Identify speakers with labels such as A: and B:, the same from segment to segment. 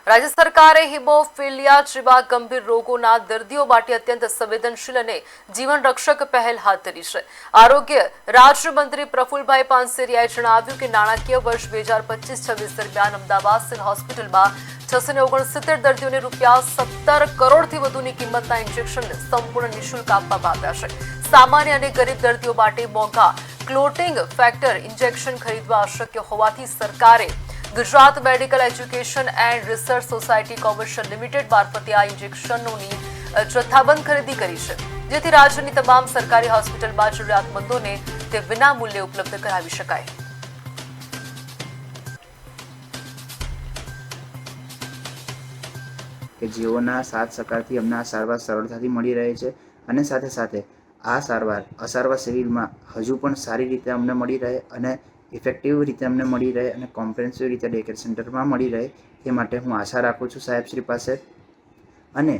A: રાજ્ય સરકારે હિમોફિલિયા જેવા ગંભીર રોગોના દર્દીઓ માટે અત્યંત સંવેદનશીલ અને જીવન રક્ષક પહેલ હાથ ધરી છે. આરોગ્ય રાજ્યમંત્રી પ્રફુલભાઈ પાનસેરિયાએ જણાવ્યું કે નાણાકીય વર્ષ 2025-26 દરમિયાન અમદાવાદ સિવિલ હોસ્પિટલમાં 669 દર્દીઓને ₹17 કરોડથી વધુની કિંમતના ઇન્જેક્શન સંપૂર્ણ નિઃશુલ્ક આપવામાં આવ્યા છે. સામાન્ય અને ગરીબ દર્દીઓ માટે મોંઘા ક્લોટિંગ ફેક્ટર ઇન્જેક્શન ખરીદવા અશક્ય હોવાથી સરકારે Gujarat medical education and research society commercial limited મારફતે આ ઇન્જેક્શનોની જથ્થાબંધ ખરીદી કરી છે, જેથી રાજ્યની તમામ સરકારી હોસ્પિટલમાં જરૂરિયાતમંદોને તે વિનામૂલ્યે ઉપલબ્ધ કરાવી શકાય.
B: કે જેઓના સાથ સહકારથી અમને આ સારવાર સરળતાથી મળી રહે છે અને સાથે સાથે આ સારવાર અસારવા સિવિલમાં હજુ પણ સારી રીતે અમને મળી રહે અને ઇફેક્ટિવ રીતે અમને મળી રહે અને કોમ્પ્રેહેન્સિવ રીતે ડે કેર સેન્ટરમાં મળી રહે તે માટે હું આશા રાખું છું સાહેબશ્રી પાસે. અને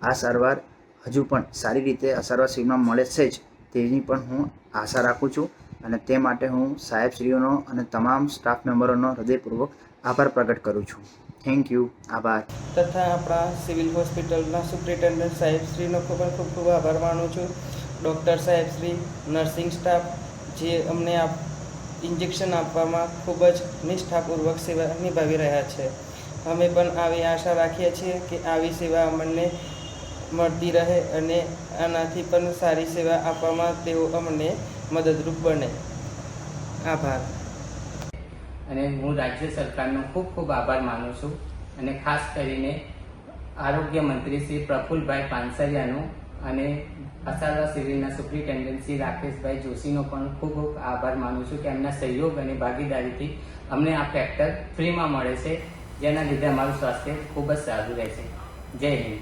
B: આ સારવાર હજુ પણ સારી રીતે અસારવા સિવિલમાં મળે છે જ તેની પણ હું આશા રાખું છું અને તે માટે હું સાહેબશ્રીઓનો અને તમામ સ્ટાફ મેમ્બરોનો હૃદયપૂર્વક આભાર પ્રગટ કરું છું. Thank you. આભાર.
C: તથા આપણા સિવિલ હોસ્પિટલના સુપ્રિન્ટેન્ડન્ટ સાહેબશ્રીનો ખૂબ આભાર માનું છું. ડૉક્ટર સાહેબશ્રી, નર્સિંગ સ્ટાફ જે અમને ઇન્જેક્શન આપવામાં ખૂબ જ નિષ્ઠાપૂર્વક સેવા નિભાવી રહ્યા છે. અમે પણ આવી આશા રાખીએ છીએ કે આવી સેવા અમને મળતી રહે અને આનાથી પણ સારી સેવા આપવામાં તેઓ અમને મદદરૂપ બને. આભાર.
D: અને હું રાજ્ય સરકારનો ખૂબ આભાર માનું છું અને ખાસ કરીને આરોગ્ય મંત્રી શ્રી પ્રફુલભાઈ પાનસરિયાનો અને અસારવા સિવિલના સુપ્રિન્ટેન્ડન્ટ શ્રી રાકેશભાઈ જોશીનો પણ ખૂબ આભાર માનું છું કે એમના સહયોગ અને ભાગીદારીથી અમને આ ફેક્ટર ફ્રીમાં મળે છે, જેના લીધે અમારું સ્વાસ્થ્ય ખૂબ જ સારું રહેશે. જય હિન્દ.